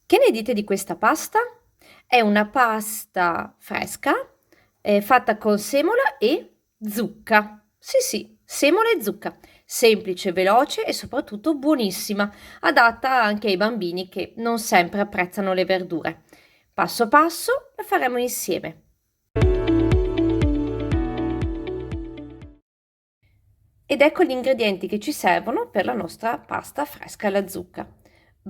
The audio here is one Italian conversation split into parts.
Che ne dite di questa pasta? È una pasta fresca, fatta con semola e zucca. Sì, sì, semola e zucca. Semplice, veloce e soprattutto buonissima, adatta anche ai bambini che non sempre apprezzano le verdure. Passo passo la faremo insieme. Ed ecco gli ingredienti che ci servono per la nostra pasta fresca alla zucca.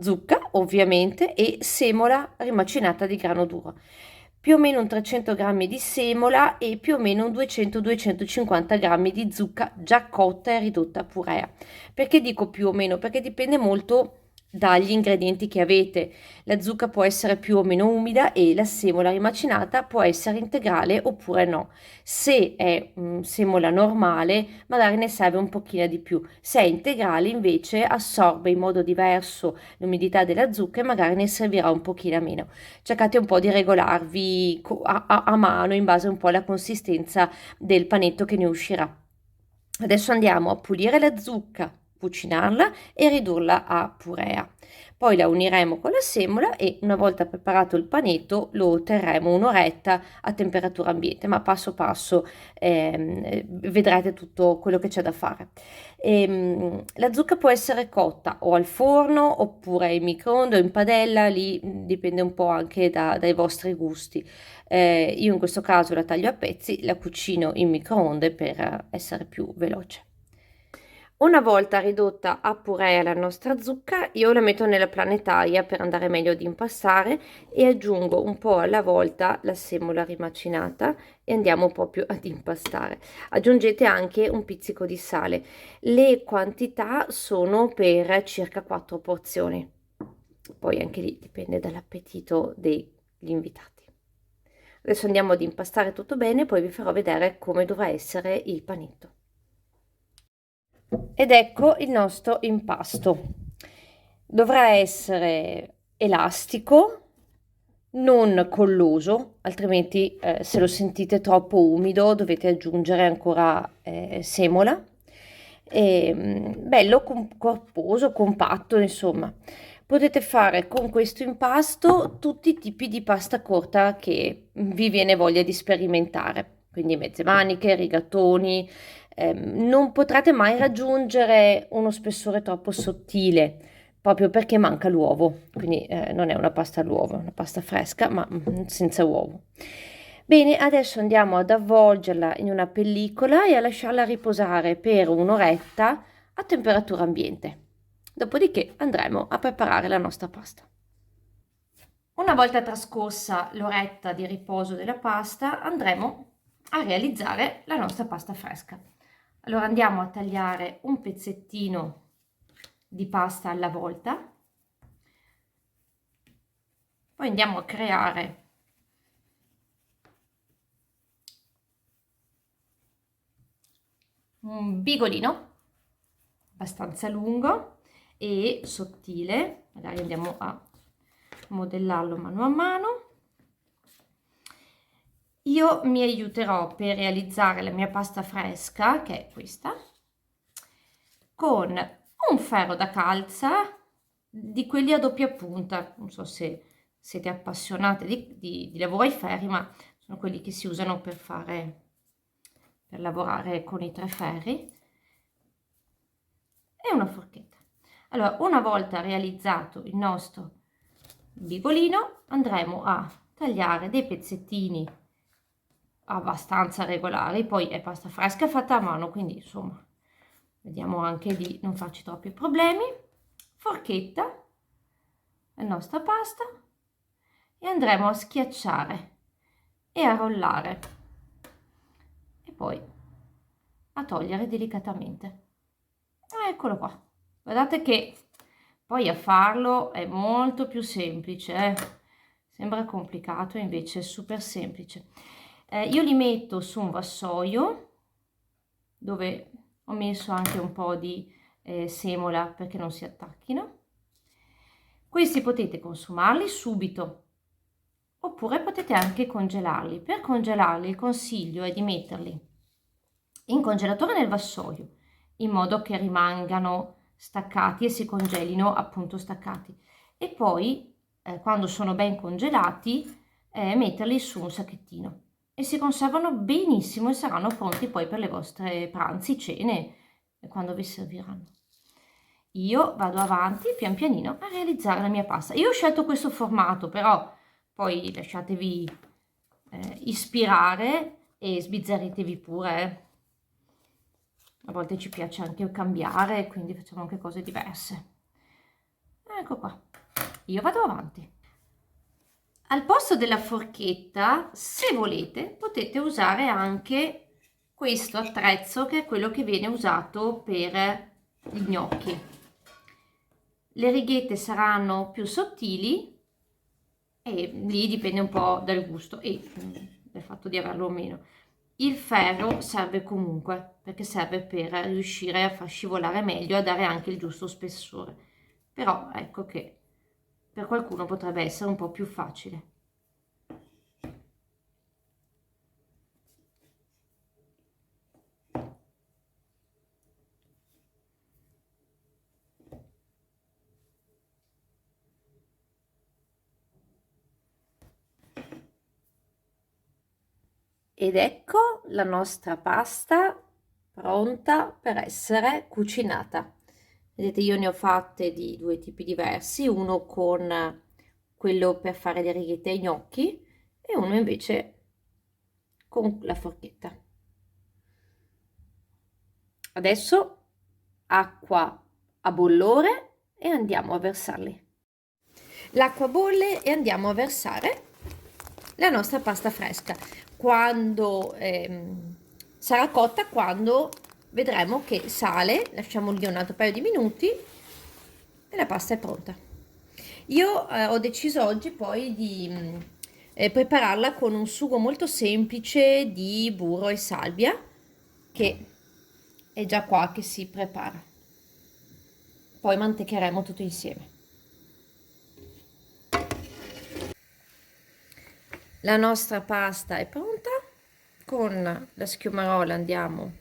Zucca, ovviamente, e semola rimacinata di grano duro. Più o meno un 300 grammi di semola e più o meno un 200-250 grammi di zucca già cotta e ridotta a purea. Perché dico più o meno? Perché dipende molto dagli ingredienti che avete. La zucca può essere più o meno umida e la semola rimacinata può essere integrale oppure no. Se è semola normale, magari ne serve un pochino di più. Se è integrale, invece, assorbe in modo diverso l'umidità della zucca e magari ne servirà un pochino meno. Cercate un po' di regolarvi a mano in base un po' alla consistenza del panetto che ne uscirà. Adesso andiamo a pulire la zucca, cucinarla e ridurla a purea. Poi la uniremo con la semola e una volta preparato il panetto lo terremo un'oretta a temperatura ambiente, ma passo passo vedrete tutto quello che c'è da fare. La zucca può essere cotta o al forno oppure in microonde o in padella, lì dipende un po' anche dai vostri gusti. Io in questo caso la taglio a pezzi, la cucino in microonde per essere più veloce. Una volta ridotta a purea la nostra zucca, io la metto nella planetaria per andare meglio ad impastare e aggiungo un po' alla volta la semola rimacinata e andiamo proprio ad impastare. Aggiungete anche un pizzico di sale. Le quantità sono per circa 4 porzioni. Poi anche lì dipende dall'appetito degli invitati. Adesso andiamo ad impastare tutto bene, poi vi farò vedere come dovrà essere il panetto. Ed ecco il nostro impasto. Dovrà essere elastico, non colloso, altrimenti se lo sentite troppo umido dovete aggiungere ancora semola. Bello corposo, compatto, insomma. Potete fare con questo impasto tutti i tipi di pasta corta che vi viene voglia di sperimentare, quindi mezze maniche, rigatoni. Non potrete mai raggiungere uno spessore troppo sottile, proprio perché manca l'uovo, quindi non è una pasta all'uovo, è una pasta fresca, ma senza uovo. Bene, adesso andiamo ad avvolgerla in una pellicola e a lasciarla riposare per un'oretta a temperatura ambiente. Dopodiché andremo a preparare la nostra pasta. Una volta trascorsa l'oretta di riposo della pasta, andremo a realizzare la nostra pasta fresca. Allora andiamo a tagliare un pezzettino di pasta alla volta, poi andiamo a creare un bigolino abbastanza lungo e sottile, magari andiamo a modellarlo mano a mano. Io mi aiuterò per realizzare la mia pasta fresca, che è questa, con un ferro da calza di quelli a doppia punta. Non so se siete appassionate di lavoro ai ferri, ma sono quelli che si usano per lavorare con i tre ferri. E una forchetta. Allora, una volta realizzato il nostro bigolino, andremo a tagliare dei pezzettini abbastanza regolari, poi è pasta fresca fatta a mano, quindi insomma vediamo anche di non farci troppi problemi. Forchetta, la nostra pasta, e andremo a schiacciare e a rollare e poi a togliere delicatamente. Eccolo qua. Guardate che poi a farlo è molto più semplice, eh? Sembra complicato, invece è super semplice. Io li metto su un vassoio dove ho messo anche un po' di semola perché non si attacchino. Questi potete consumarli subito oppure potete anche congelarli. Per congelarli il consiglio è di metterli in congelatore nel vassoio in modo che rimangano staccati e si congelino appunto staccati, e poi quando sono ben congelati, metterli su un sacchettino e si conservano benissimo e saranno pronti poi per le vostre pranzi, cene, quando vi serviranno. Io vado avanti pian pianino a realizzare la mia pasta. Io ho scelto questo formato, però poi lasciatevi ispirare e sbizzarritevi pure. A volte ci piace anche cambiare, quindi facciamo anche cose diverse. Ecco qua, io vado avanti. Al posto della forchetta, se volete, potete usare anche questo attrezzo che è quello che viene usato per gli gnocchi. Le righette saranno più sottili e lì dipende un po' dal gusto e dal fatto di averlo o meno. Il ferro serve comunque, perché serve per riuscire a far scivolare meglio e a dare anche il giusto spessore. Però ecco che per qualcuno potrebbe essere un po' più facile. Ed ecco la nostra pasta pronta per essere cucinata. Vedete, io ne ho fatte di due tipi diversi, uno con quello per fare le righette ai gnocchi e uno invece con la forchetta. Adesso acqua a bollore e andiamo a versarli. L'acqua bolle e andiamo a versare la nostra pasta fresca. Quando sarà cotta, quando vedremo che sale, lasciamo lì un altro paio di minuti e la pasta è pronta. Io ho deciso oggi poi di prepararla con un sugo molto semplice di burro e salvia, che è già qua che si prepara. Poi mantecheremo tutto insieme. La nostra pasta è pronta, con la schiumarola andiamo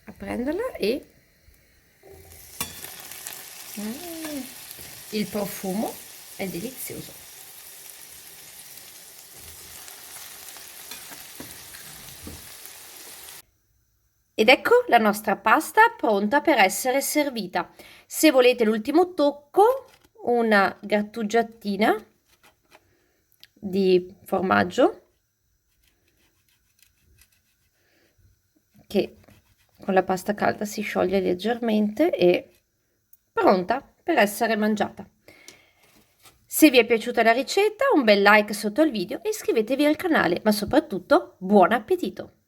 a prenderla e il profumo è delizioso. Ed ecco la nostra pasta pronta per essere servita. Se volete l'ultimo tocco, una grattugiatina di formaggio che con la pasta calda si scioglie leggermente e pronta per essere mangiata. Se vi è piaciuta la ricetta, un bel like sotto il video e iscrivetevi al canale, ma soprattutto buon appetito!